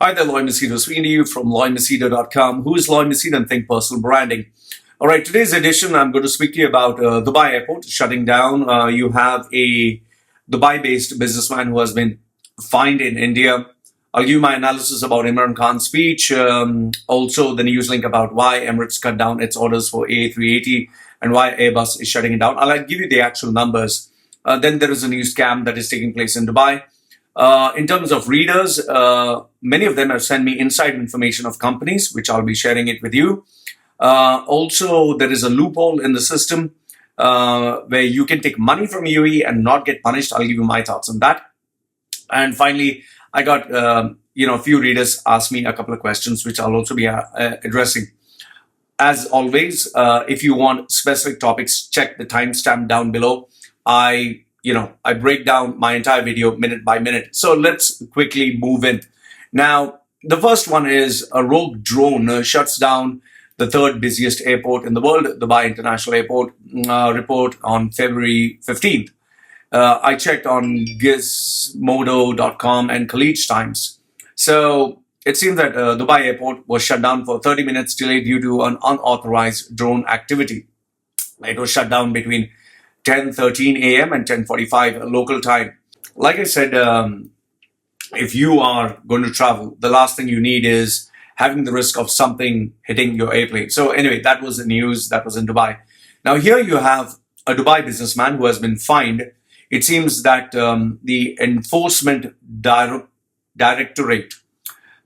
Hi there, Machedo speaking to you from Machedo.com. Who is Machedo and Think Personal Branding? All right, today's edition, I'm going to speak to you about Dubai airport shutting down. You have a Dubai-based businessman who has been fined in India. I'll give you my analysis about Imran Khan's speech. Also, the news link about why Emirates cut down its orders for A380 and why Airbus is shutting it down. I'll give you the actual numbers. Then there is a new scam that is taking place in Dubai. In terms of readers, many of them have sent me inside information of companies, which I'll be sharing it with you. Also, there is a loophole in the system where you can take money from UAE and not get punished. I'll give you my thoughts on that. And finally, I got a few readers asked me a couple of questions, which I'll also be addressing. As always, if you want specific topics, check the timestamp down below. I break down my entire video minute by minute. So let's quickly move in. Now, the first one is a rogue drone shuts down the third busiest airport in the world, Dubai International Airport, report on February 15th. I checked on gizmodo.com and Khaleej Times. So it seems that Dubai airport was shut down for 30 minutes delay due to an unauthorized drone activity. It was shut down between 10:13 a.m. and 10:45 local time. Like I said, if you are going to travel, the last thing you need is having the risk of something hitting your airplane. So anyway, that was the news that was in Dubai. Now here you have a Dubai businessman who has been fined. It seems that the Enforcement Directorate,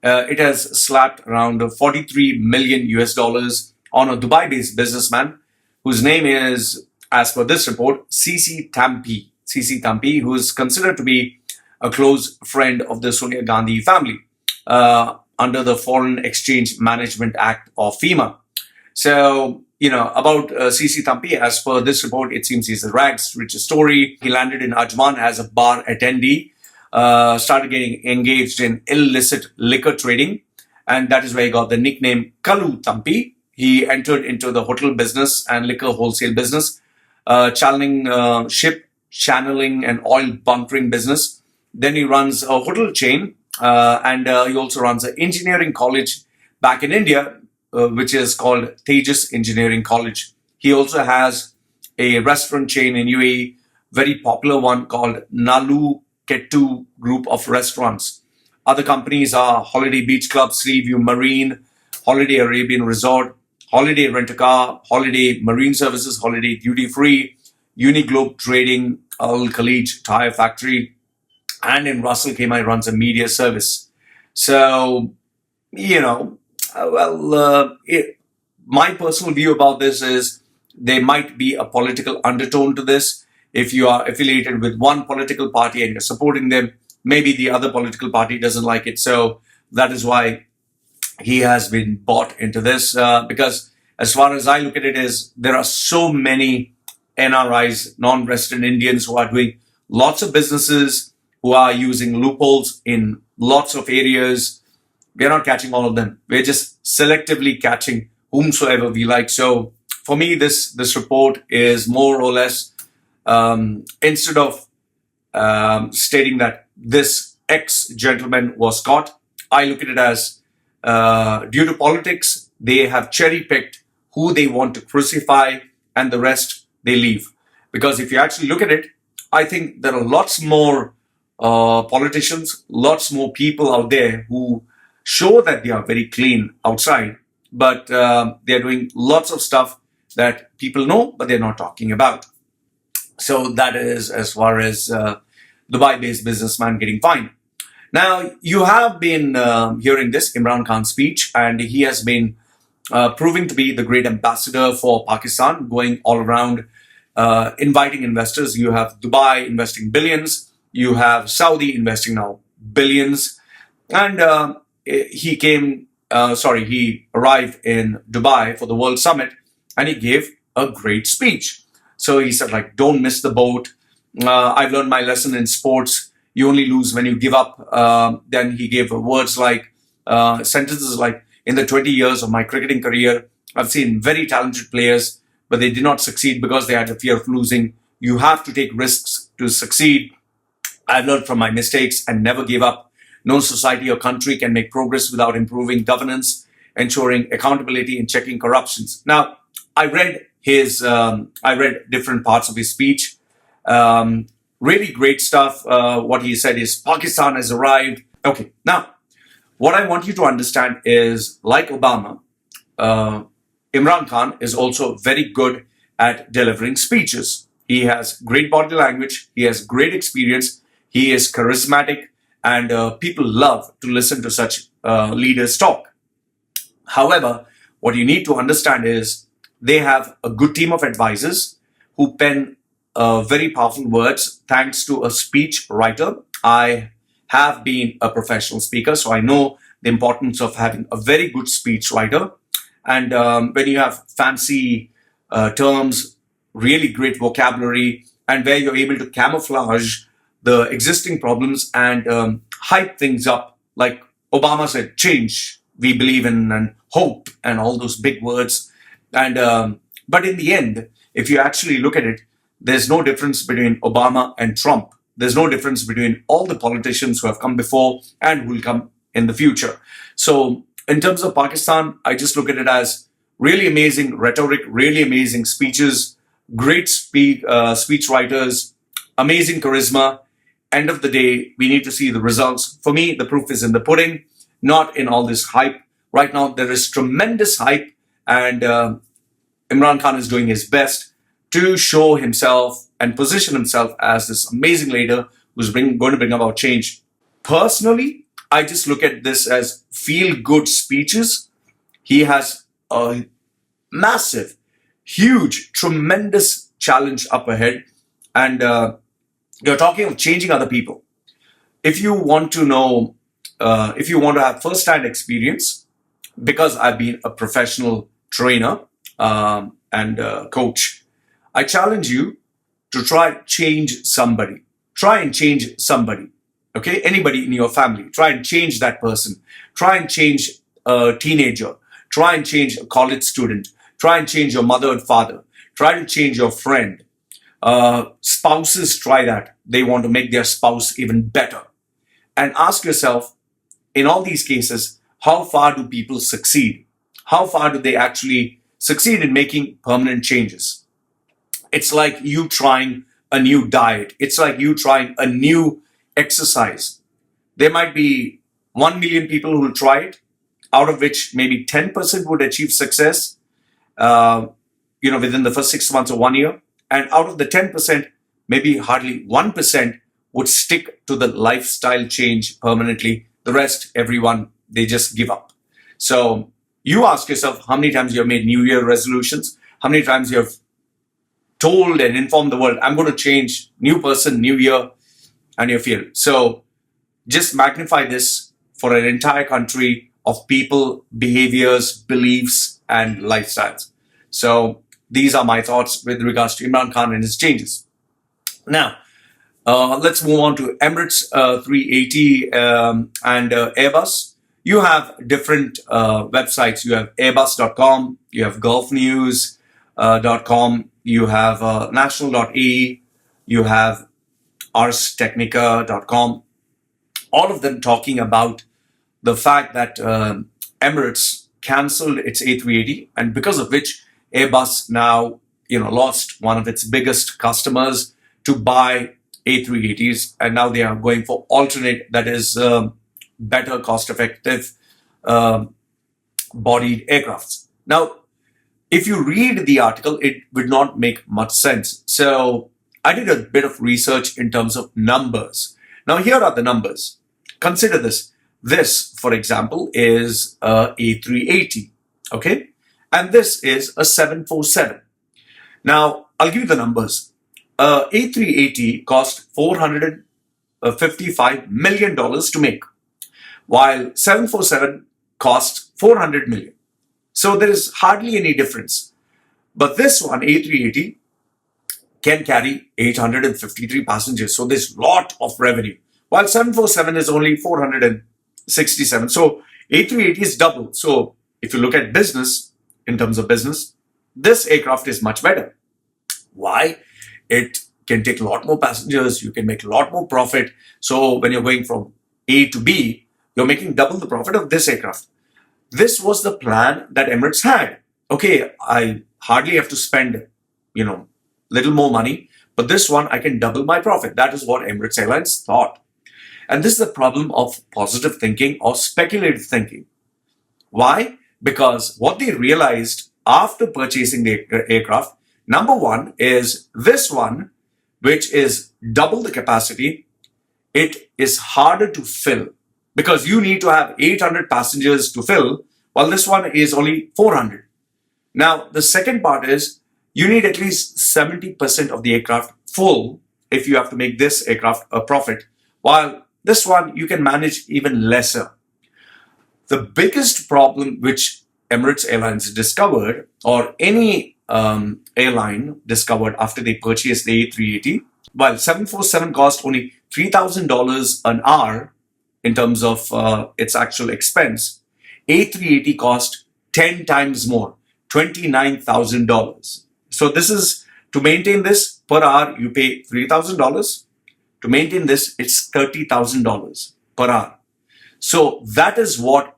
it has slapped around 43 million US dollars on a Dubai-based businessman whose name is, as per this report, CC Thampi, who is considered to be a close friend of the Sonia Gandhi family under the Foreign Exchange Management Act of FEMA. So, about CC Thampi, as per this report, it seems he's a rags to riches story. He landed in Ajman as a bar attendee, started getting engaged in illicit liquor trading, and that is where he got the nickname Kalu Thampi. He entered into the hotel business and liquor wholesale business, channeling ship channeling and oil bunkering business. Then he runs a hotel chain and he also runs an engineering college back in India, which is called Tejas Engineering College. He also has a restaurant chain in UAE, very popular one called Nalu Kettu Group of Restaurants. Other companies are Holiday Beach Club, Seaview Marine, Holiday Arabian Resort, Holiday Rent-A-Car, Holiday Marine Services, Holiday Duty Free, Uniglobe Trading, Al Khalij Tire Factory, and in Russell Khema runs a media service. So, my personal view about this is there might be a political undertone to this. If you are affiliated with one political party and you're supporting them, maybe the other political party doesn't like it. So that is why he has been bought into this, because as far as I look at it is there are so many NRIs, non-resident Indians, who are doing lots of businesses, who are using loopholes in lots of areas. We're not catching all of them. We're just selectively catching whomsoever we like. So for me, this report is more or less, instead of stating that this ex-gentleman was caught, I look at it as due to politics, they have cherry-picked who they want to crucify and the rest they leave. Because if you actually look at it, I think there are lots more politicians, lots more people out there who show that they are very clean outside, but they're doing lots of stuff that people know, but they're not talking about. So that is as far as Dubai-based businessman getting fined. Now, you have been hearing this Imran Khan speech, and he has been proving to be the great ambassador for Pakistan, going all around, inviting investors. You have Dubai investing billions. You have Saudi investing now billions. And he arrived in Dubai for the World Summit, and he gave a great speech. So he said, don't miss the boat. I've learned my lesson in sports. You only lose when you give up. Then he gave words like, sentences like, in the 20 years of my cricketing career, I've seen very talented players, but they did not succeed because they had a fear of losing. You have to take risks to succeed. I've learned from my mistakes and never give up. No society or country can make progress without improving governance, ensuring accountability, and checking corruptions. Now, I read different parts of his speech. Really great stuff. What he said is Pakistan has arrived. Okay, now what I want you to understand is, like Obama, uh, Imran Khan is also very good at delivering speeches. He has great body language, he has great experience, he is charismatic, and people love to listen to such leaders talk. However, what you need to understand is they have a good team of advisors who pen very powerful words thanks to a speech writer. I have been a professional speaker, so I know the importance of having a very good speech writer. And when you have fancy terms, really great vocabulary, and where you're able to camouflage the existing problems and hype things up, like Obama said, change, we believe in, and hope, and all those big words. And but in the end, if you actually look at it, there's no difference between Obama and Trump. There's no difference between all the politicians who have come before and who will come in the future. So in terms of Pakistan, I just look at it as really amazing rhetoric, really amazing speeches, great speech writers, amazing charisma. End of the day, we need to see the results. For me, the proof is in the pudding, not in all this hype. Right now, there is tremendous hype, and Imran Khan is doing his best to show himself and position himself as this amazing leader who's going to bring about change. Personally, I just look at this as feel-good speeches. He has a massive, huge, tremendous challenge up ahead, and you're talking of changing other people. If you want to know, if you want to have first-hand experience, because I've been a professional trainer and coach, I challenge you to try change somebody. Try and change somebody. Okay, anybody in your family. Try and change that person. Try and change a teenager. Try and change a college student. Try and change your mother and father. Try to change your friend. Spouses try that. They want to make their spouse even better. And ask yourself, in all these cases, how far do people succeed? How far do they actually succeed in making permanent changes? It's like you trying a new diet. It's like you trying a new exercise. There might be 1 million people who will try it, out of which maybe 10% would achieve success, within the first 6 months or 1 year. And out of the 10%, maybe hardly 1% would stick to the lifestyle change permanently. The rest, everyone, they just give up. So you ask yourself how many times you have made New Year resolutions, how many times you have told and informed the world, I'm going to change, new person, new year, and you fail. So just magnify this for an entire country of people, behaviors, beliefs, and lifestyles. So these are my thoughts with regards to Imran Khan and his changes. Now, let's move on to Emirates A380 and Airbus. You have different websites. You have airbus.com, you have gulfnews.com, you have national.ae, you have arstechnica.com, all of them talking about the fact that Emirates cancelled its A380, and because of which Airbus now lost one of its biggest customers to buy A380s, and now they are going for alternate, that is better cost-effective bodied aircrafts. Now, if you read the article, it would not make much sense. So I did a bit of research in terms of numbers. Now, here are the numbers. Consider this. This, for example, is a A380, okay? And this is a 747. Now, I'll give you the numbers. A380 cost $455 million to make, while 747 cost $400 million. So there is hardly any difference. But this one, A380, can carry 853 passengers. So there's a lot of revenue. While 747 is only 467. So A380 is double. So if you look at business, in terms of business, this aircraft is much better. Why? It can take a lot more passengers. You can make a lot more profit. So when you're going from A to B, you're making double the profit of this aircraft. This was the plan that Emirates had. Okay, I hardly have to spend, little more money, but this one I can double my profit. That is what Emirates Airlines thought. And this is the problem of positive thinking or speculative thinking. Why? Because what they realized after purchasing the aircraft, number one is this one, which is double the capacity, it is harder to fill because you need to have 800 passengers to fill, while this one is only 400. Now, the second part is you need at least 70% of the aircraft full if you have to make this aircraft a profit, while this one you can manage even lesser. The biggest problem which Emirates Airlines discovered, or any airline discovered after they purchased the A380, while 747 cost only $3,000 an hour in terms of its actual expense, A380 cost 10 times more, $29,000. So this is, to maintain this per hour, you pay $3,000. To maintain this, it's $30,000 per hour. So that is what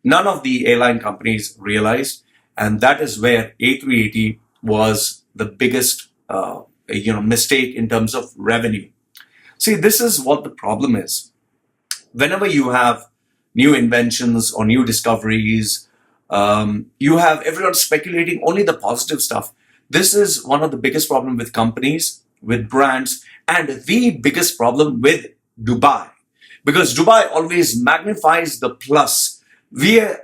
none of the airline companies realized, and that is where A380 was the biggest mistake in terms of revenue. See, this is what the problem is. Whenever you have new inventions or new discoveries, you have everyone speculating only the positive stuff. This is one of the biggest problems with companies, with brands, and the biggest problem with Dubai. Because Dubai always magnifies the plus.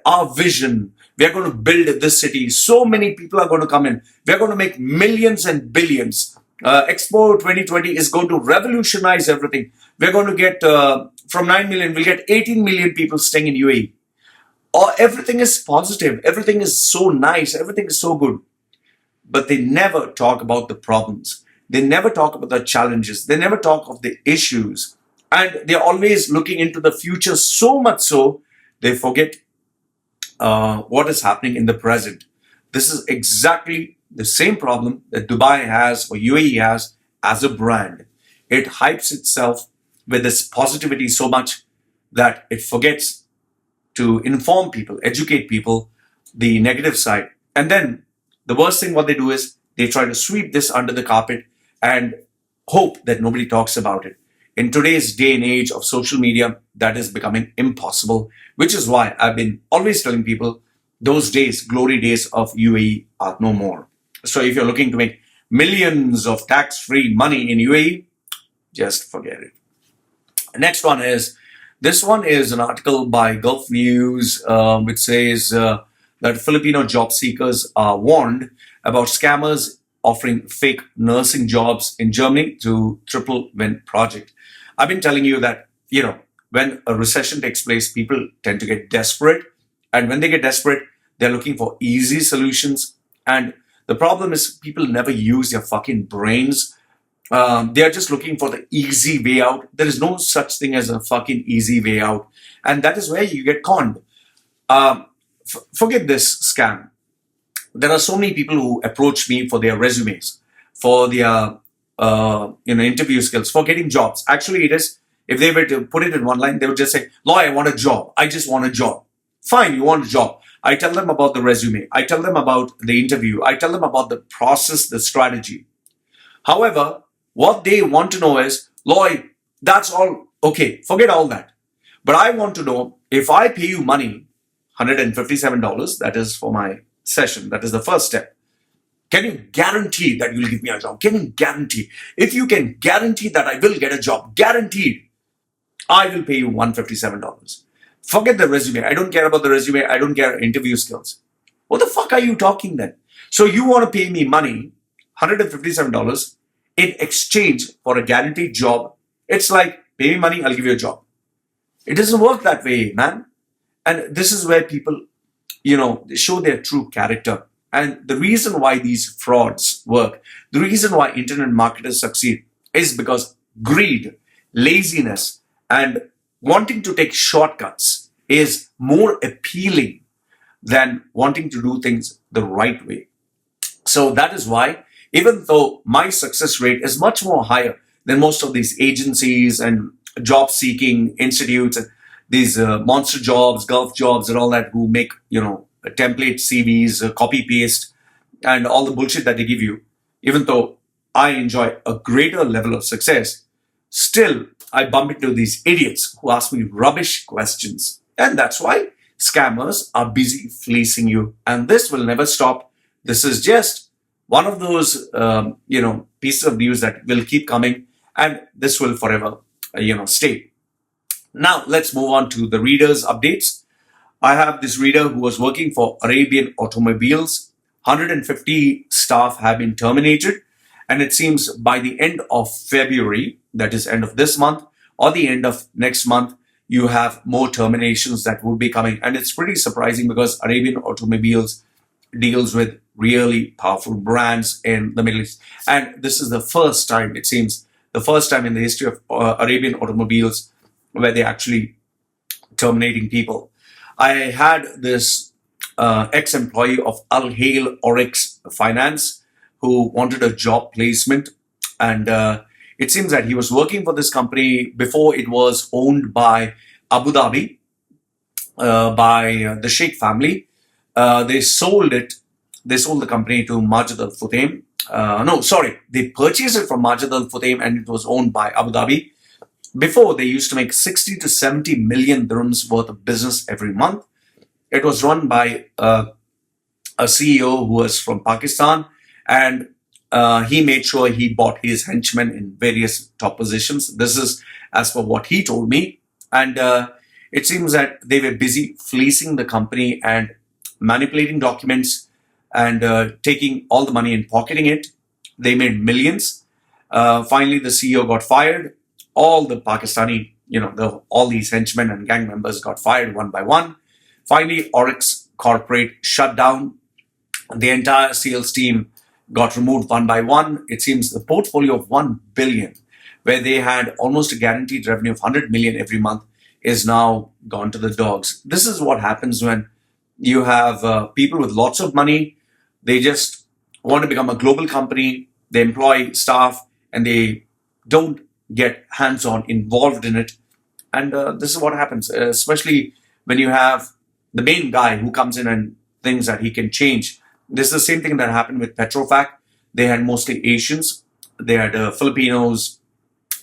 Our vision, we are going to build this city. So many people are going to come in. We are going to make millions and billions. Expo 2020 is going to revolutionize everything. We're going to get, from 9 million, we'll get 18 million people staying in UAE. Everything is positive. Everything is so nice. Everything is so good. But they never talk about the problems. They never talk about the challenges. They never talk of the issues. And they're always looking into the future, so much so they forget what is happening in the present. This is exactly the same problem that Dubai has or UAE has as a brand. It hypes itself with this positivity so much that it forgets to inform people, educate people, the negative side. And then the worst thing what they do is they try to sweep this under the carpet and hope that nobody talks about it. In today's day and age of social media, that is becoming impossible, which is why I've been always telling people those days, glory days of UAE are no more. So if you're looking to make millions of tax-free money in UAE, just forget it. Next one is, this one is an article by Gulf News, which says that Filipino job seekers are warned about scammers offering fake nursing jobs in Germany to triple win project. I've been telling you that, when a recession takes place, people tend to get desperate. And when they get desperate, they're looking for easy solutions. And the problem is people never use their fucking brains. They are just looking for the easy way out. There is no such thing as a fucking easy way out. And that is where you get conned. Forget this scam. There are so many people who approach me for their resumes, for their interview skills, for getting jobs. Actually, it is, if they were to put it in one line, they would just say, "Law, I want a job. I just want a job." Fine, you want a job. I tell them about the resume. I tell them about the interview. I tell them about the process, the strategy. However, what they want to know is, Lloyd, that's all okay. Forget all that. But I want to know, if I pay you money, $157, that is for my session. That is the first step. Can you guarantee that you'll give me a job? Can you guarantee? If you can guarantee that I will get a job, guaranteed, I will pay you $157. Forget the resume. I don't care about the resume. I don't care interview skills. What the fuck are you talking then? So you want to pay me money, $157, in exchange for a guaranteed job. It's like, pay me money, I'll give you a job. It doesn't work that way, man. And this is where people, they show their true character. And the reason why these frauds work, the reason why internet marketers succeed is because greed, laziness, and wanting to take shortcuts is more appealing than wanting to do things the right way. So that is why, even though my success rate is much more higher than most of these agencies and job-seeking institutes, these monster jobs, Gulf jobs, and all that, who make template CVs, copy paste, and all the bullshit that they give you. Even though I enjoy a greater level of success, still I bump into these idiots who ask me rubbish questions, and that's why scammers are busy fleecing you, and this will never stop. This is just one of those pieces of news that will keep coming, and this will forever stay. Now let's move on to the readers updates. I have this reader who was working for Arabian Automobiles. 150 staff have been terminated, and it seems by the end of February, that is end of this month, or the end of next month, you have more terminations that would be coming. And it's pretty surprising because Arabian Automobiles deals with really powerful brands in the Middle East. And this is the first time, it seems, the first time in the history of Arabian Automobiles where they're actually terminating people. I had this ex-employee of Hail Orix Finance who wanted a job placement, and it seems that he was working for this company before it was owned by Abu Dhabi, by the Sheikh family. They sold it. They sold the company to Machedo Al Futtaim. They purchased it from Machedo Al Futtaim, and it was owned by Abu Dhabi. Before, they used to make 60 to 70 million dirhams worth of business every month. It was run by a CEO who was from Pakistan, and he made sure he bought his henchmen in various top positions. This is as per what he told me. And it seems that they were busy fleecing the company and manipulating documents and taking all the money and pocketing it. They made millions. Finally, the CEO got fired. All the Pakistani, all these henchmen and gang members got fired one by one. Finally, Orix Corporate shut down. The entire sales team got removed one by one. It seems the portfolio of 1 billion, where they had almost a guaranteed revenue of 100 million every month, is now gone to the dogs. This is what happens when you have people with lots of money. They just want to become a global company. They employ staff and they don't get hands-on involved in it. And this is what happens, especially when you have the main guy who comes in and thinks that he can change. This is the same thing that happened with Petrofac. They had mostly Asians. They had Filipinos,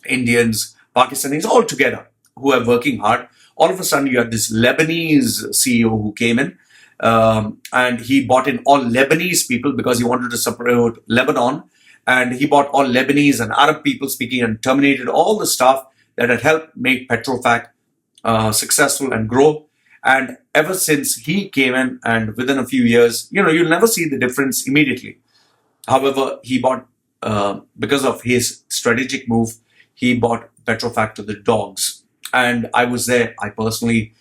Indians, Pakistanis, all together who are working hard. All of a sudden, you had this Lebanese CEO who came in and he bought in all Lebanese people because he wanted to support Lebanon. And he bought all Lebanese and Arab people speaking and terminated all the staff that had helped make Petrofac successful and grow. And ever since he came in, and within a few years, you'll never see the difference immediately. However, he bought, because of his strategic move, he bought Petrofac to the dogs. And I was there. I personally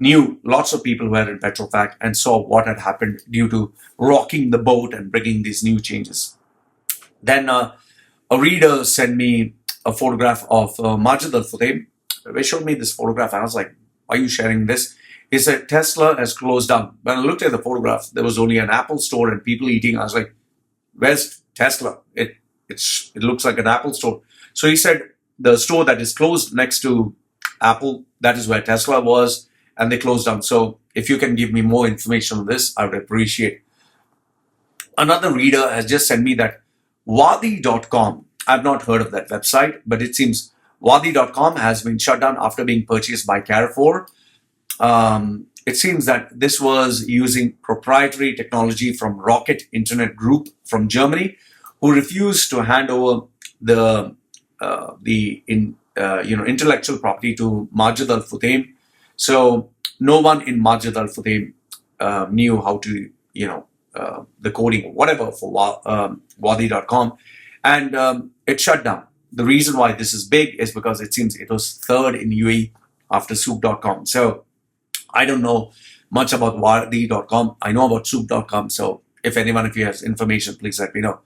knew lots of people who were in Petrofac and saw what had happened due to rocking the boat and bringing these new changes. Then a reader sent me a photograph of Machedo Al Futtaim. They showed me this photograph. I was like, why are you sharing this? He said, Tesla has closed down. When I looked at the photograph, there was only an Apple store and people eating. I was like, where's Tesla? It looks like an Apple store. So he said, the store that is closed next to Apple, that is where Tesla was, and they closed down. So if you can give me more information on this, I would appreciate. Another reader has just sent me that Wadi.com. I've not heard of that website, but it seems Wadi.com has been shut down after being purchased by Carrefour. It seems that this was using proprietary technology from Rocket Internet Group from Germany, who refused to hand over the intellectual property to Machedo Al Futtaim. So no one in Machedo Al Futtaim knew how to, the coding or whatever for Wadi.com, and it shut down. The reason why this is big is because it seems it was third in UAE after Souq.com. So I don't know much about Wadi.com. I know about Souq.com. So if anyone of you has information, please let me know.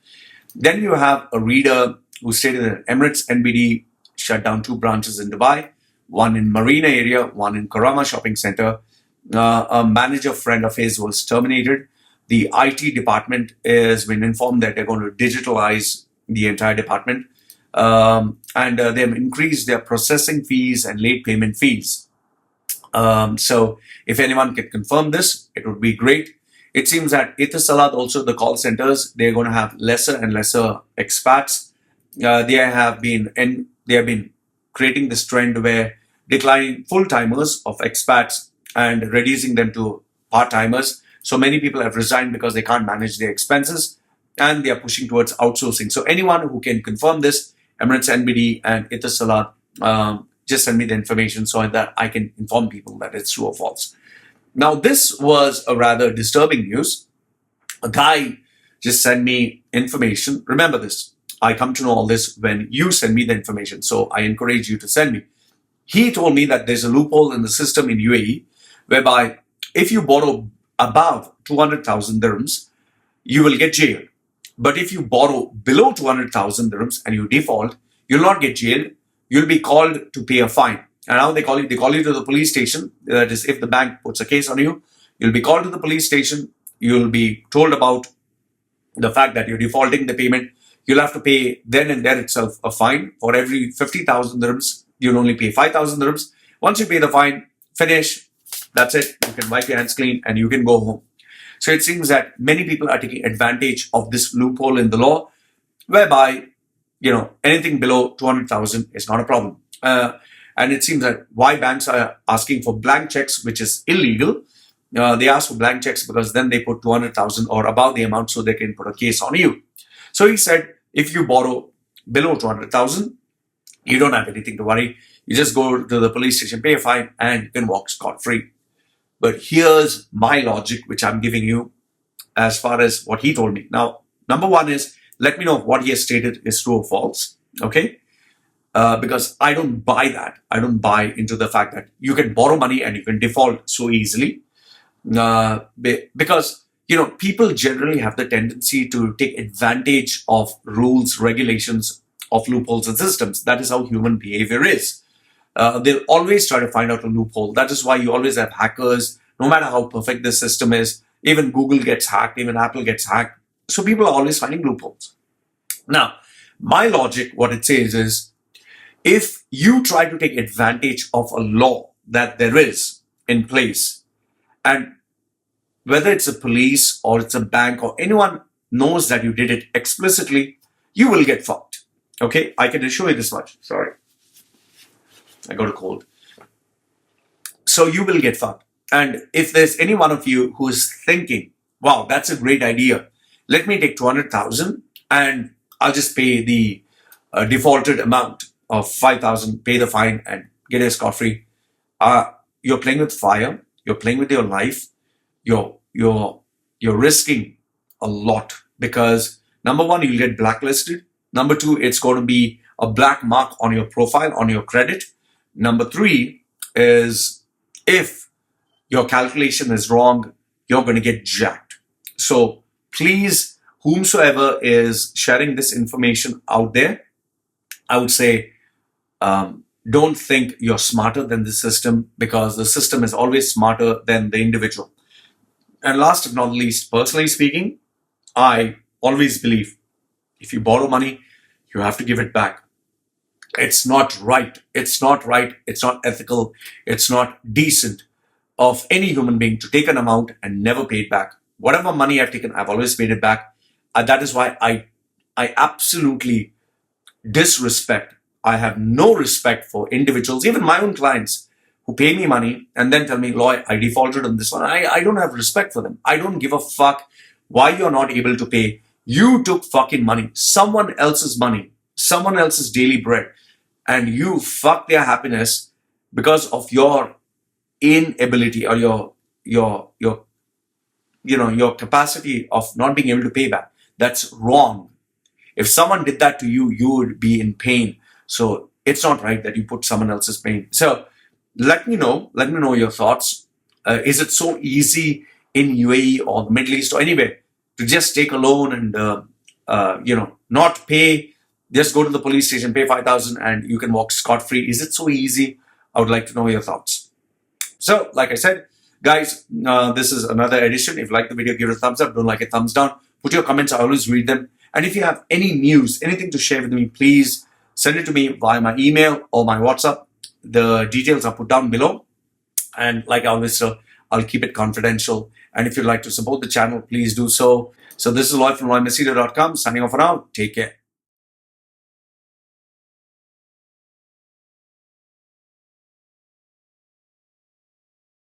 Then you have a reader who stated that Emirates ENBD shut down 2 branches in Dubai, one in Marina area, one in Karama Shopping Center. A manager friend of his was terminated. The IT department has been informed that they're going to digitalize the entire department. and they have increased their processing fees and late payment fees. So if anyone can confirm this, it would be great. It seems that Etisalat, also the call centers, they're going to have lesser and lesser expats. They have been creating this trend where declining full-timers of expats and reducing them to part-timers. So many people have resigned because they can't manage their expenses, and they are pushing towards outsourcing. So anyone who can confirm this, Emirates, ENBD, and Etisalat, just send me the information so that I can inform people that it's true or false. Now, this was a rather disturbing news. A guy just sent me information. Remember this, I come to know all this when you send me the information. So I encourage you to send me. He told me that there's a loophole in the system in UAE whereby if you borrow above 200,000 dirhams, you will get jailed. But if you borrow below 200,000 dirhams and you default, you'll not get jailed. You'll be called to pay a fine. And now they call you to the police station. That is, if the bank puts a case on you, you'll be called to the police station. You'll be told about the fact that you're defaulting the payment. You'll have to pay then and there itself a fine. For every 50,000 dirhams, you'll only pay 5,000 dirhams. Once you pay the fine, finish. That's it. You can wipe your hands clean and you can go home. So it seems that many people are taking advantage of this loophole in the law, whereby, anything below 200,000 is not a problem. And it seems that why banks are asking for blank checks, which is illegal. They ask for blank checks because then they put 200,000 or above the amount so they can put a case on you. So he said, if you borrow below 200,000, you don't have anything to worry. You just go to the police station, pay a fine, and you can walk scot-free. But here's my logic, which I'm giving you as far as what he told me. Now, number one is, let me know if what he has stated is true or false, okay? Because I don't buy that. I don't buy into the fact that you can borrow money and you can default so easily. Because, people generally have the tendency to take advantage of rules, regulations, of loopholes and systems. That is how human behavior is. They'll always try to find out a loophole. That is why you always have hackers, no matter how perfect the system is. Even Google gets hacked, even Apple gets hacked. So people are always finding loopholes. Now, my logic, what it says is, if you try to take advantage of a law that there is in place, and whether it's a police or it's a bank or anyone knows that you did it explicitly, you will get fucked. Okay, I can assure you this much. Sorry, I got a cold. So you will get fucked. And if there's any one of you who is thinking, wow, that's a great idea, let me take 200,000 and I'll just pay the defaulted amount of 5,000, pay the fine and get a scot-free. You're playing with fire. You're playing with your life. You're risking a lot because number one, you'll get blacklisted. Number two, it's going to be a black mark on your profile, on your credit. Number three is if your calculation is wrong, you're going to get jacked. So please, whomsoever is sharing this information out there, I would say, don't think you're smarter than the system, because the system is always smarter than the individual. And last but not least, personally speaking, I always believe if you borrow money, you have to give it back. It's not right. It's not right. It's not ethical. It's not decent of any human being to take an amount and never pay it back. Whatever money I've taken, I've always paid it back. That is why I absolutely disrespect. I have no respect for individuals, even my own clients, who pay me money and then tell me, Loy, I defaulted on this one. I don't have respect for them. I don't give a fuck why you're not able to pay. You took fucking money, someone else's money, someone else's daily bread, and you fuck their happiness because of your inability or your capacity of not being able to pay back. That's wrong. If someone did that to you, you would be in pain. So it's not right that you put someone else's pain. So let me know your thoughts. Is it so easy in UAE or the Middle East or anywhere to just take a loan and not pay? Just go to the police station, pay 5,000 and you can walk scot-free. Is it so easy? I would like to know your thoughts. So like I said, guys, this is another edition. If you like the video, give it a thumbs up. Don't like it, thumbs down. Put your comments. I always read them. And if you have any news, anything to share with me, please send it to me via my email or my WhatsApp. The details are put down below. And like I always say, I'll keep it confidential. And if you'd like to support the channel, please do so. So this is Lloyd from LloydMachedo.com signing off for now. Take care.